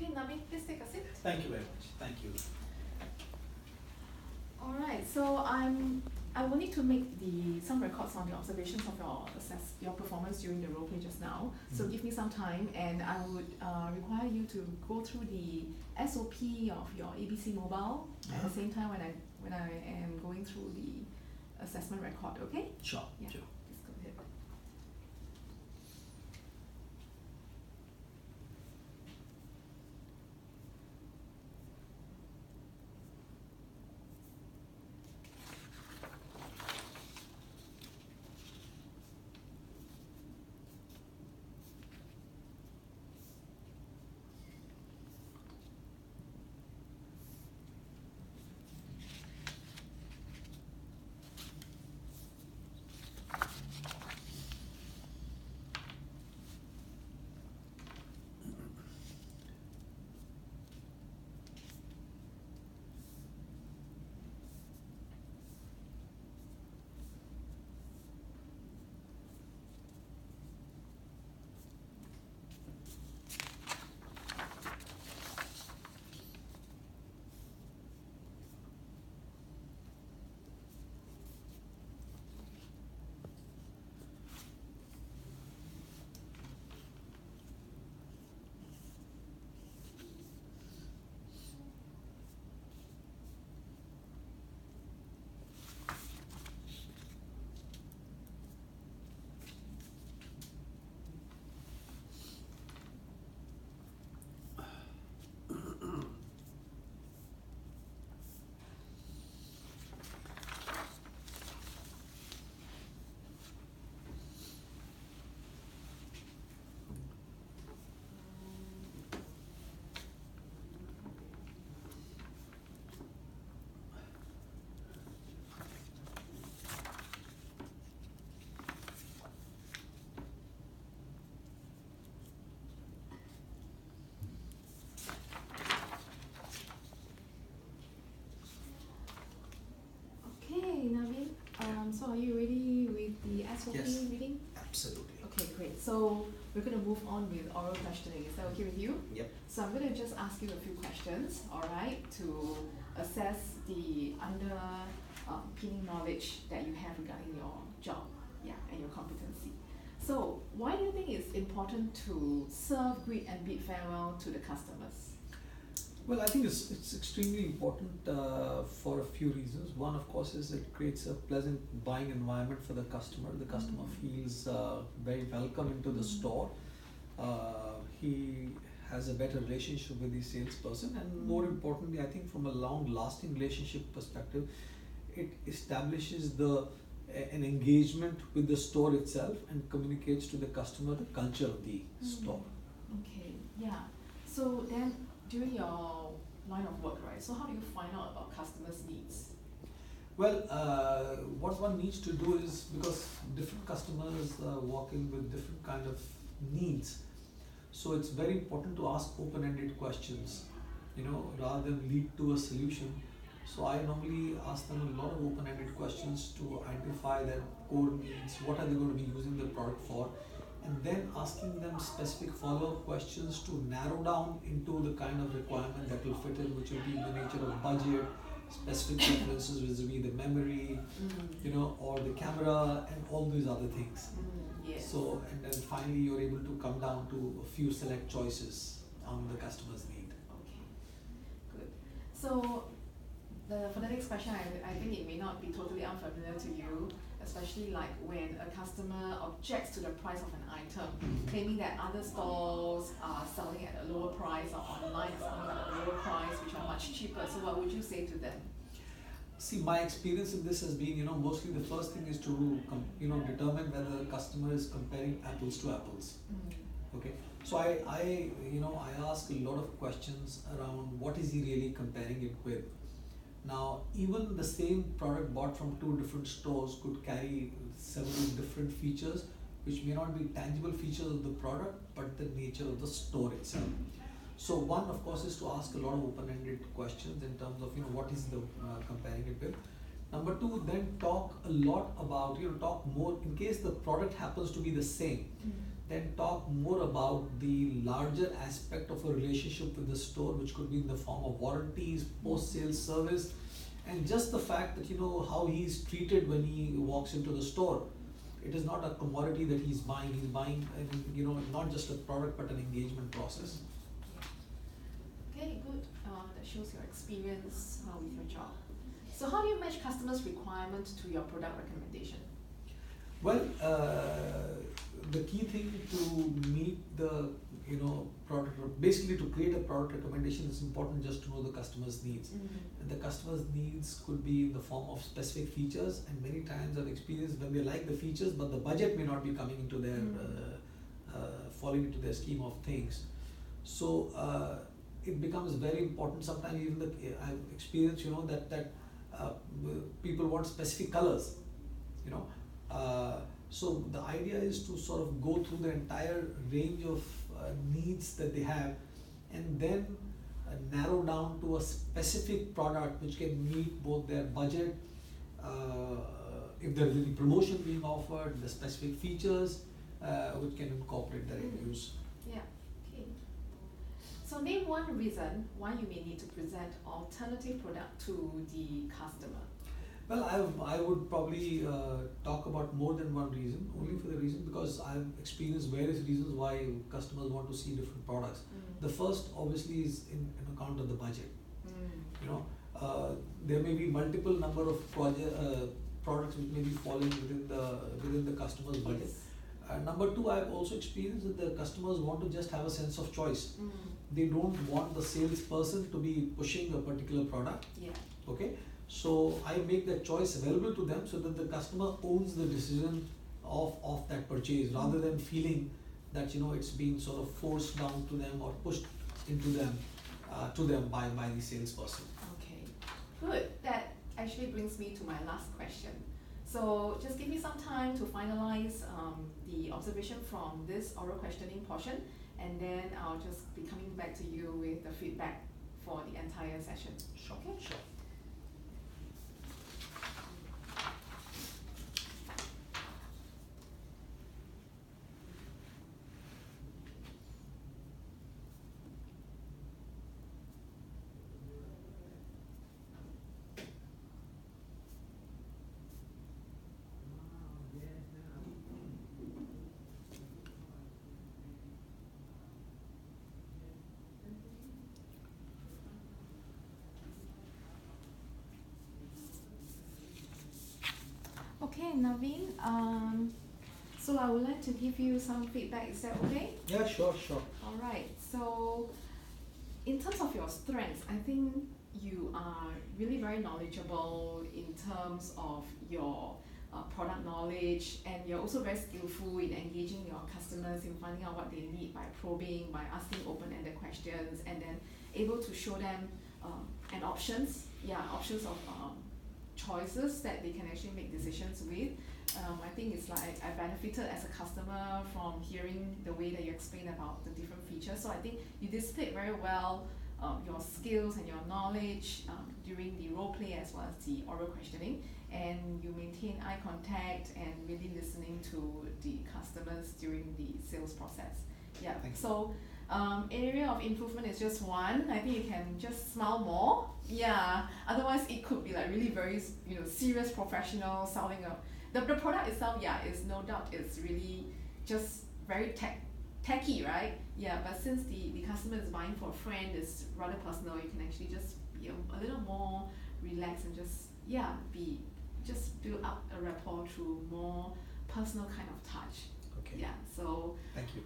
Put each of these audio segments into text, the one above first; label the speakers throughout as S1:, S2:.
S1: Okay, Naveen, please take a seat.
S2: Thank you very much. Thank you.
S1: All right, so I will need to make some records on the observations of your performance during the role play just now. So give me some time, and I would require you to go through the SOP of your ABC Mobile at the same time when I am going through the assessment record. Okay?
S2: Sure.
S1: Yeah.
S2: Sure.
S1: Please go ahead. Okay, Naveen. So are you ready with the SOP
S2: Yes.
S1: reading?
S2: Absolutely.
S1: Okay, great. So we're going to move on with oral questioning. Is that okay with you?
S2: Yep.
S1: So I'm going to just ask you a few questions, all right, to assess the underpinning knowledge that you have regarding your job, yeah, and your competency. So why do you think it's important to serve, greet, and bid farewell to the customers?
S2: Well, I think it's extremely important for a few reasons. One, of course, is it creates a pleasant buying environment for the customer. The customer feels very welcome into the store. He has a better relationship with the salesperson, and more importantly, I think from a long-lasting relationship perspective, it establishes an engagement with the store itself and communicates to the customer the culture of the store.
S1: Okay, yeah. So then, during your line of work, right? So how do you find out about customers' needs?
S2: Well, what one needs to do is, because different customers walk in with different kind of needs, so it's very important to ask open-ended questions, rather than lead to a solution. So I normally ask them a lot of open-ended questions to identify their core needs, what are they going to be using the product for, and then asking them specific follow-up questions to narrow down into the kind of requirement that will fit in, which will be in the nature of budget, specific preferences vis-a-vis the memory, or the camera, and all these other things.
S1: Yes.
S2: So, and then finally you're able to come down to a few select choices on the customer's need.
S1: Okay, good. So for the next question, I think it may not be totally unfamiliar to you, especially like when a customer objects to the price of an item, claiming that other stores are selling at a lower price or online is selling at a lower price, which are much cheaper. So what would you say to them?
S2: See, my experience in this has been, mostly the first thing is to, determine whether the customer is comparing apples to apples. Okay, so I ask a lot of questions around what is he really comparing it with. Now, even the same product bought from two different stores could carry several different features, which may not be tangible features of the product, but the nature of the store itself. So one, of course, is to ask a lot of open-ended questions in terms of, what is the comparing it with. Number two, then talk a lot about, talk more, in case the product happens to be the same, then talk more about the larger aspect of a relationship with the store, which could be in the form of warranties, post-sales service, and just the fact that how he's treated when he walks into the store. It is not a commodity that he's buying. He's buying, not just a product but an engagement process.
S1: Okay, good. That shows your experience with your job. So how do you match customers' requirements to your product recommendation?
S2: Well, the key thing to meet the product, basically to create a product recommendation, is important just to know the customer's needs. And the customer's needs could be in the form of specific features, and many times I've experienced when they like the features but the budget may not be coming into their falling into their scheme of things. So it becomes very important. Sometimes even I've experienced that people want specific colors. So the idea is to sort of go through the entire range of needs that they have, and then narrow down to a specific product which can meet both their budget, if there is any promotion being offered, the specific features which can incorporate their end use.
S1: Yeah, okay. So name one reason why you may need to present alternative product to the customer.
S2: Well, I would probably talk about more than one reason, only for the reason because I've experienced various reasons why customers want to see different products. The first obviously is in account of the budget. There may be multiple number of products which may be falling within the customer's budget.
S1: Yes.
S2: Number two, I've also experienced that the customers want to just have a sense of choice. They don't want the salesperson to be pushing a particular product.
S1: Yeah.
S2: Okay. So I make that choice available to them so that the customer owns the decision of that purchase, rather than feeling that it's being sort of forced down to them or pushed into them to them by the salesperson.
S1: Okay, good. That actually brings me to my last question. So just give me some time to finalize the observation from this oral questioning portion, and then I'll just be coming back to you with the feedback for the entire session.
S2: Sure.
S1: Okay?
S2: Sure.
S1: Okay, Naveen. So I would like to give you some feedback. Is that okay?
S2: Yeah, sure.
S1: All right. So, in terms of your strengths, I think you are really very knowledgeable in terms of your product knowledge, and you're also very skillful in engaging your customers in finding out what they need by probing, by asking open-ended questions, and then able to show them options of choices that they can actually make decisions with. I think it's like I benefited as a customer from hearing the way that you explain about the different features. So I think you displayed very well your skills and your knowledge during the role play as well as the oral questioning, and you maintain eye contact and really listening to the customers during the sales process. Yeah.
S2: Thank you.
S1: So area of improvement is just one. I think you can just smile more. Yeah. Otherwise, it could be like really very serious professional sounding up. The product itself, is no doubt it's really just very techy, right? Yeah. But since the customer is buying for a friend, it's rather personal. You can actually just be a little more relaxed and just build up a rapport through more personal kind of touch.
S2: Okay.
S1: Yeah. So.
S2: Thank you.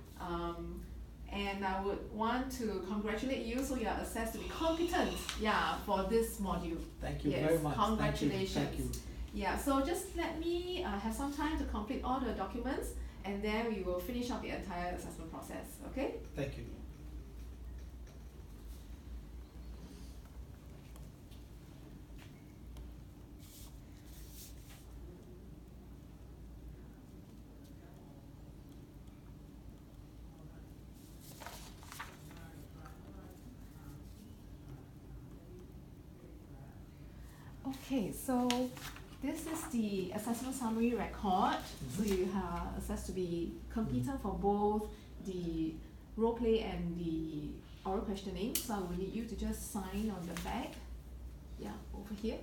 S1: And I would want to congratulate you, so you are assessed to be competent, for this module.
S2: Thank you
S1: Yes,
S2: very much.
S1: congratulations.
S2: Thank you.
S1: Yeah, so just let me have some time to complete all the documents, and then we will finish up the entire assessment process, okay?
S2: Thank you.
S1: Okay, so This is the assessment summary record. So you have access to be competent for both the role play and the oral questioning. So I will need you to just sign on the back. Yeah, over here.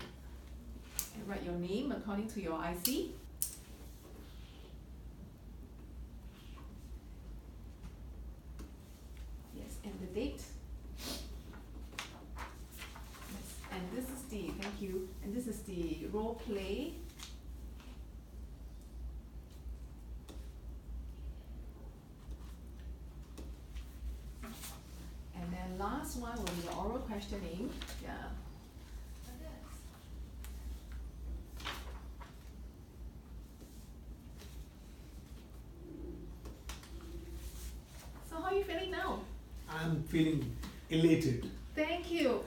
S1: And write your name according to your IC. Yes, and the date. Yes, and this is the, thank you, and this is the role play. And then last one will be the oral questioning. Yeah. So how are you feeling now?
S2: I'm feeling elated.
S1: Thank you.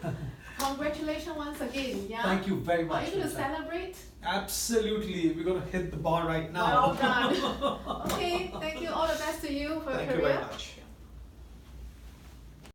S1: Congratulations once again. Yeah.
S2: Thank you very much.
S1: Are you going to
S2: for that.
S1: celebrate?
S2: Absolutely, we're going to hit the bar right now.
S1: Well done. Okay, thank you. All the best to you for your
S2: Thank
S1: career.
S2: you very much.